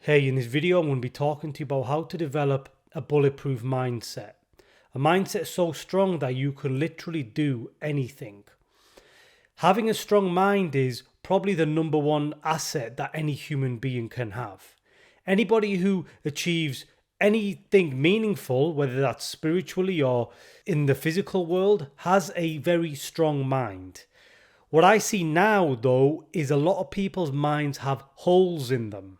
Hey, in this video, I'm going to be talking to you about how to develop a bulletproof mindset. A mindset so strong that you can literally do anything. Having a strong mind is probably the number one asset that any human being can have. Anybody who achieves anything meaningful, whether that's spiritually or in the physical world, has a very strong mind. What I see now, though, is a lot of people's minds have holes in them.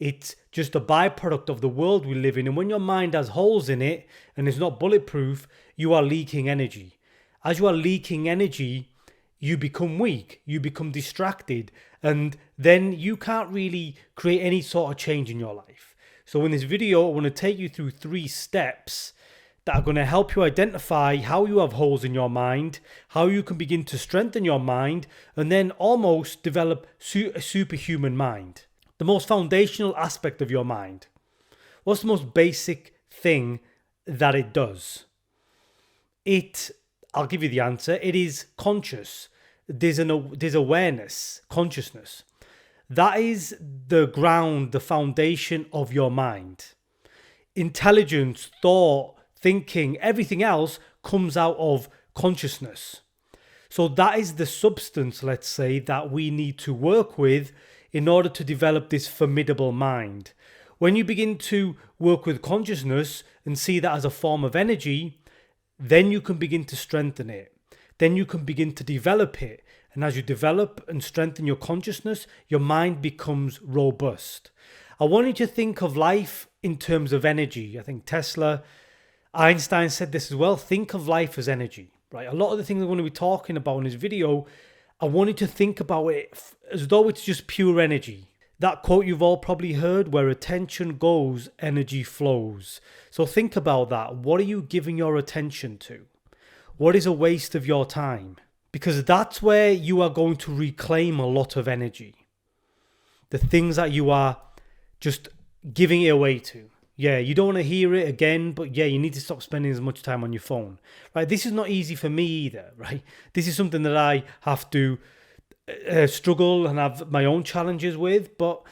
It's just a byproduct of the world we live in. And when your mind has holes in it and is not bulletproof, you are leaking energy. As you are leaking energy, you become weak, you become distracted, and then you can't really create any sort of change in your life. So in this video, I want to take you through 3 steps that are going to help you identify how you have holes in your mind, how you can begin to strengthen your mind, and then almost develop a superhuman mind. The most foundational aspect of your mind. What's the most basic thing that it does? I'll give you the answer. It is conscious. There's awareness, consciousness. That is the ground, the foundation of your mind. Intelligence, thought, thinking, everything else comes out of consciousness. So that is the substance, let's say, that we need to work with in order to develop this formidable mind. When you begin to work with consciousness and see that as a form of energy, then you can begin to strengthen it. Then you can begin to develop it. And as you develop and strengthen your consciousness, your mind becomes robust. I want you to think of life in terms of energy. I think Einstein said this as well. Think of life as energy, right? A lot of the things I'm going to be talking about in this video, I want you to think about it as though it's just pure energy. That quote you've all probably heard, where attention goes, energy flows. So think about that. What are you giving your attention to? What is a waste of your time? Because that's where you are going to reclaim a lot of energy. The things that you are just giving it away to. Yeah, you don't want to hear it again, but yeah, you need to stop spending as much time on your phone, right? This is not easy for me either, right? This is something that I have to struggle and have my own challenges with, but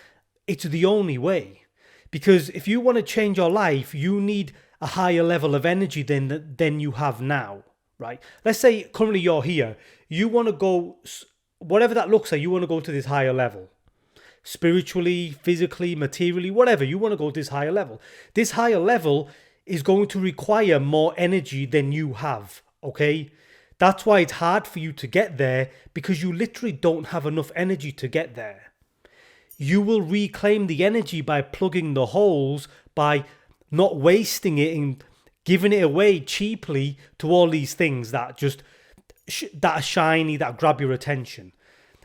it's the only way. Because if you want to change your life, you need a higher level of energy than you have now, right? Let's say currently you're here. You want to go, whatever that looks like, you want to go to this higher level. Spiritually, physically, materially, whatever, you want to go to this higher level. This higher level is going to require more energy than you have, okay? That's why it's hard for you to get there, because you literally don't have enough energy to get there. You will reclaim the energy by plugging the holes, by not wasting it and giving it away cheaply to all these things that that are shiny, that grab your attention.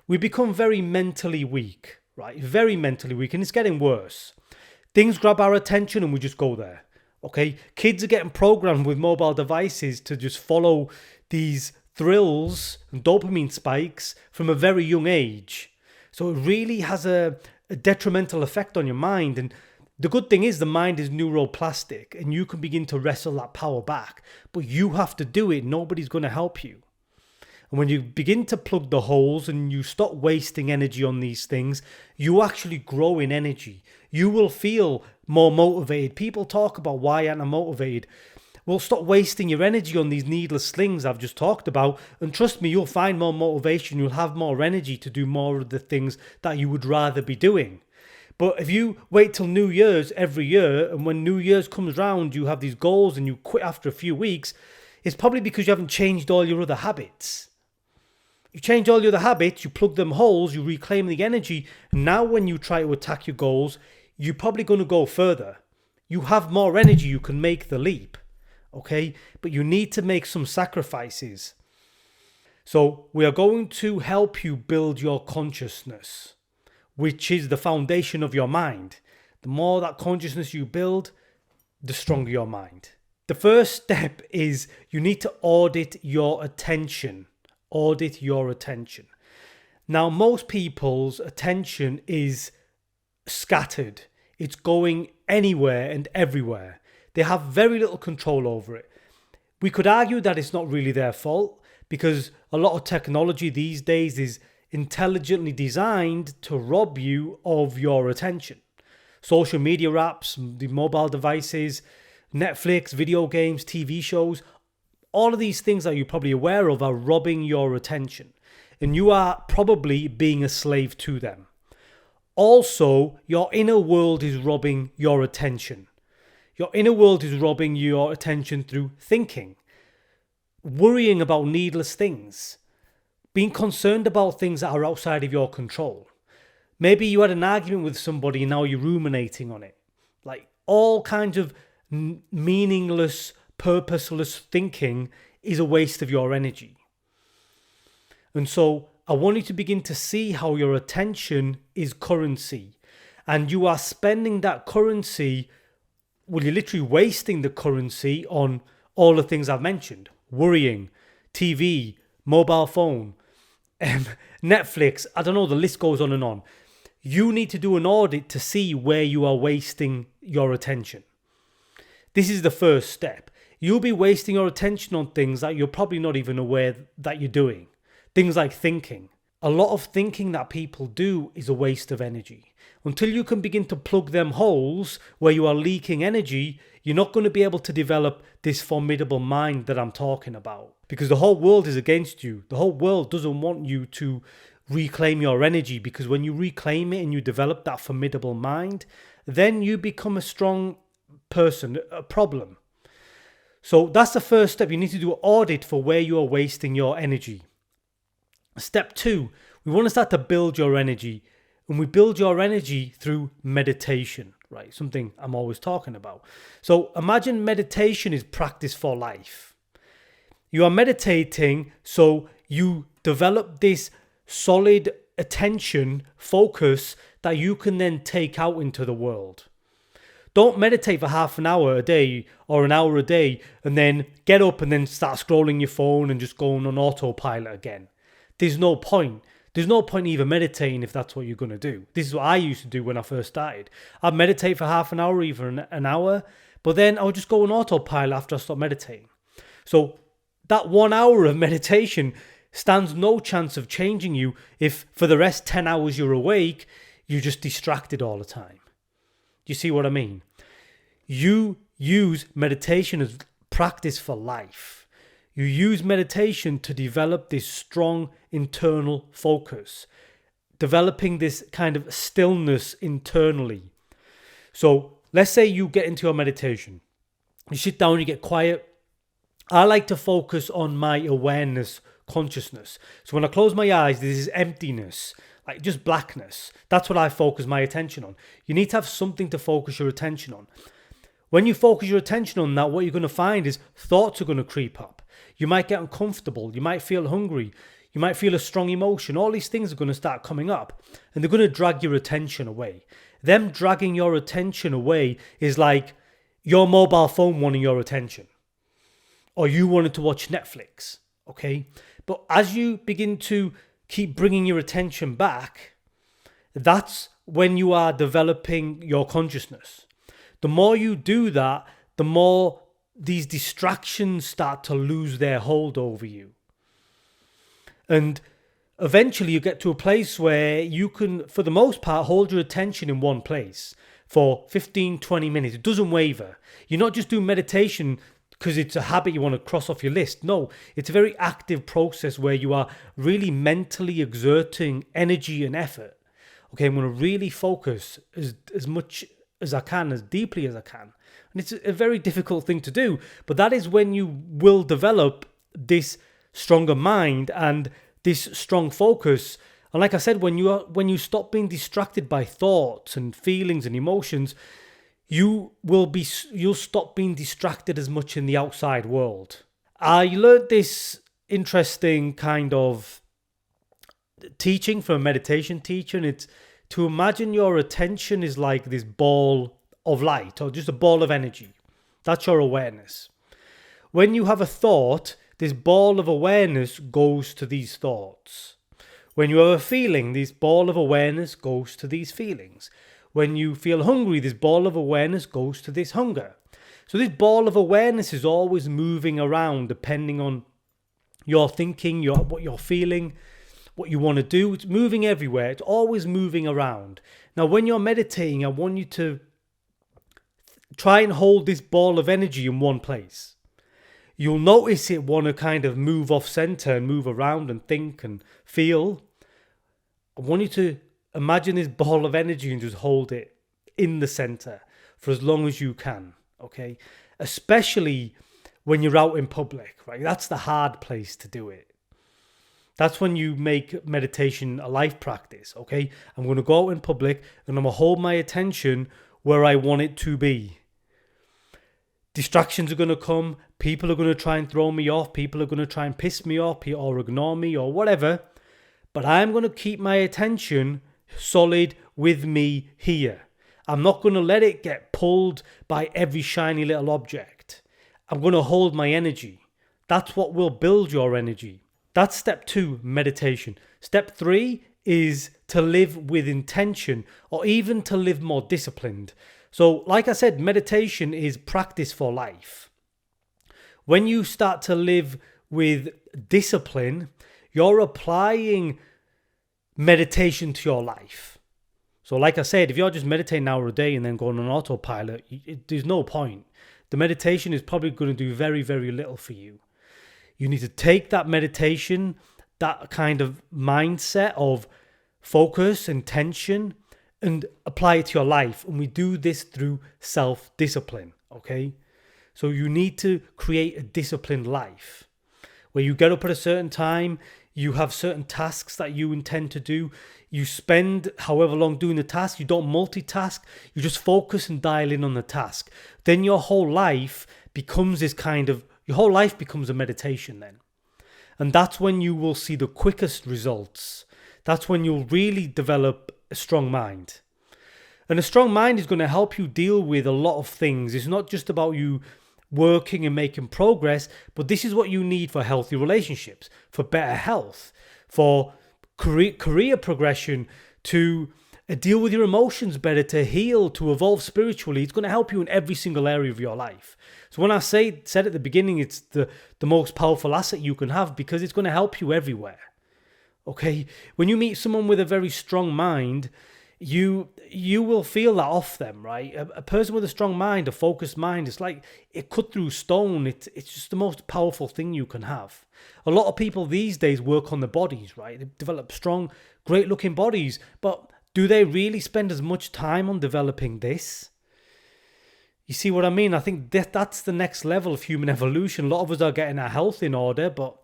We become very mentally weak. Right, very mentally weak, and it's getting worse. Things grab our attention and we just go there. Okay, kids are getting programmed with mobile devices to just follow these thrills and dopamine spikes from a very young age. So it really has a detrimental effect on your mind. And the good thing is the mind is neuroplastic and you can begin to wrestle that power back. But you have to do it. Nobody's going to help you. And when you begin to plug the holes and you stop wasting energy on these things, you actually grow in energy. You will feel more motivated. People talk about why aren't I motivated? Well, stop wasting your energy on these needless things I've just talked about. And trust me, you'll find more motivation. You'll have more energy to do more of the things that you would rather be doing. But if you wait till New Year's every year, and when New Year's comes round, you have these goals and you quit after a few weeks, it's probably because you haven't changed all your other habits. You change all your other habits, you plug them holes, you reclaim the energy. And now when you try to attack your goals, you're probably going to go further. You have more energy, you can make the leap. Okay? But you need to make some sacrifices. So we are going to help you build your consciousness, which is the foundation of your mind. The more that consciousness you build, the stronger your mind. The first step is you need to audit your attention. Audit your attention. Now, most people's attention is scattered. It's going anywhere and everywhere. They have very little control over it. We could argue that it's not really their fault, because a lot of technology these days is intelligently designed to rob you of your attention. social media apps, the mobile devices, Netflix, video games, TV shows. All of these things that you're probably aware of are robbing your attention, and you are probably being a slave to them. Also, your inner world is robbing your attention. Your inner world is robbing your attention through thinking, worrying about needless things, being concerned about things that are outside of your control. Maybe you had an argument with somebody and now you're ruminating on it. Like all kinds of meaningless, purposeless thinking is a waste of your energy. And so I want you to begin to see how your attention is currency, and you are spending that currency, well, you're literally wasting the currency on all the things I've mentioned: worrying, TV, mobile phone, Netflix. I don't know, the list goes on and on. You need to do an audit to see where you are wasting your attention. This is the first step. You'll be wasting your attention on things that you're probably not even aware that you're doing. Things like thinking. A lot of thinking that people do is a waste of energy. Until you can begin to plug them holes where you are leaking energy, you're not going to be able to develop this formidable mind that I'm talking about. Because the whole world is against you. The whole world doesn't want you to reclaim your energy, because when you reclaim it and you develop that formidable mind, then you become a strong person, a problem. So that's the first step. You need to do an audit for where you are wasting your energy. Step 2, we want to start to build your energy, and we build your energy through meditation, right? Something I'm always talking about. So imagine meditation is practice for life. You are meditating, so you develop this solid attention focus that you can then take out into the world. Don't meditate for half an hour a day or an hour a day and then get up and then start scrolling your phone and just going on autopilot again. There's no point. There's no point even meditating if that's what you're going to do. This is what I used to do when I first started. I'd meditate for half an hour, even an hour, but then I would just go on autopilot after I stopped meditating. So that 1 hour of meditation stands no chance of changing you if for the rest 10 hours you're awake, you're just distracted all the time. Do you see what I mean? You use meditation as practice for life. You use meditation to develop this strong internal focus, developing this kind of stillness internally. So let's say you get into your meditation. You sit down, you get quiet. I like to focus on my awareness, consciousness. So when I close my eyes, this is emptiness, like just blackness. That's what I focus my attention on. You need to have something to focus your attention on. When you focus your attention on that, what you're going to find is thoughts are going to creep up. You might get uncomfortable. You might feel hungry. You might feel a strong emotion. All these things are going to start coming up, and they're going to drag your attention away. Them dragging your attention away is like your mobile phone wanting your attention, or you wanted to watch Netflix, okay? But as you begin to keep bringing your attention back, that's when you are developing your consciousness. The more you do that, the more these distractions start to lose their hold over you. And eventually you get to a place where you can, for the most part, hold your attention in one place for 15, 20 minutes. It doesn't waver. You're not just doing meditation because it's a habit you want to cross off your list. No, it's a very active process where you are really mentally exerting energy and effort. Okay, I'm going to really focus as much as I can, as deeply as I can. And it's a very difficult thing to do, but that is when you will develop this stronger mind and this strong focus. And like I said, when you stop being distracted by thoughts and feelings and emotions, you'll stop being distracted as much in the outside world. I learned this interesting kind of teaching from a meditation teacher, and it's to imagine your attention is like this ball of light or just a ball of energy. That's your awareness. When you have a thought, this ball of awareness goes to these thoughts. When you have a feeling, this ball of awareness goes to these feelings. When you feel hungry, this ball of awareness goes to this hunger. So this ball of awareness is always moving around depending on your thinking, what you're feeling, what you want to do. It's moving everywhere. It's always moving around. Now, when you're meditating, I want you to try and hold this ball of energy in one place. You'll notice it want to kind of move off center and move around and think and feel. I want you to imagine this ball of energy and just hold it in the center for as long as you can, okay? Especially when you're out in public, right? That's the hard place to do it. That's when you make meditation a life practice, okay? I'm going to go out in public and I'm going to hold my attention where I want it to be. Distractions are going to come. People are going to try and throw me off. People are going to try and piss me off or ignore me or whatever. But I'm going to keep my attention solid with me here. I'm not going to let it get pulled by every shiny little object. I'm going to hold my energy. That's what will build your energy. That's step 2, meditation. Step 3 is to live with intention, or even to live more disciplined. So, like I said, meditation is practice for life. When you start to live with discipline, you're applying meditation to your life. So like I said, if you're just meditating an hour a day and then going on autopilot, there's no point. The meditation is probably going to do very, very little for you. You need to take that meditation, that kind of mindset of focus, intention, and apply it to your life. And we do this through self-discipline, okay? So you need to create a disciplined life where you get up at a certain time, you have certain tasks that you intend to do. You spend however long doing the task. You don't multitask. You just focus and dial in on the task. Then your whole life becomes your whole life becomes a meditation then. And that's when you will see the quickest results. That's when you'll really develop a strong mind. And a strong mind is going to help you deal with a lot of things. It's not just about you working and making progress, but this is what you need for healthy relationships, for better health, for career progression, to deal with your emotions better, to heal, to evolve spiritually. It's going to help you in every single area of your life. So when I said at the beginning, it's the most powerful asset you can have, because it's going to help you everywhere. Okay? When you meet someone with a very strong mind, you will feel that off them, right? A person with a strong mind, a focused mind, it's like it cut through stone. It's just the most powerful thing you can have. A lot of people these days work on their bodies, right? They develop strong, great looking bodies, but do they really spend as much time on developing this? You see what I mean? I think that's the next level of human evolution. A lot of us are getting our health in order, but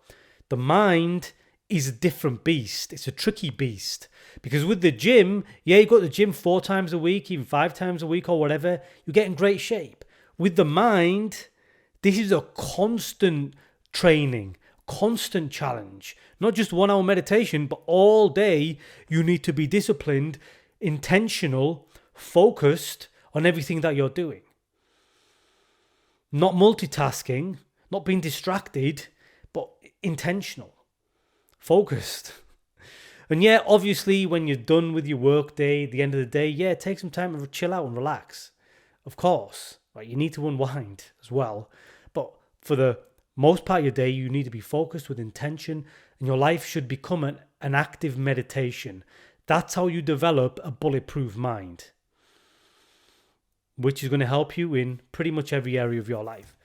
the mind is a different beast. It's a tricky beast. Because with the gym, you go to the gym 4 times a week, even 5 times a week or whatever, you get in great shape. With the mind, this is a constant training, constant challenge. Not just 1 hour meditation, but all day you need to be disciplined, intentional, focused on everything that you're doing. Not multitasking, not being distracted, but intentional. Focused. And yeah, obviously when you're done with your work day, at the end of the day, yeah, take some time to chill out and relax. Of course, right? You need to unwind as well. But for the most part of your day, you need to be focused with intention, and your life should become an active meditation. That's how you develop a bulletproof mind, which is going to help you in pretty much every area of your life.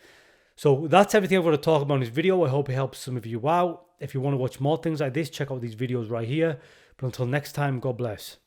So that's everything I'm going to talk about in this video. I hope it helps some of you out. If you want to watch more things like this, check out these videos right here. But until next time, God bless.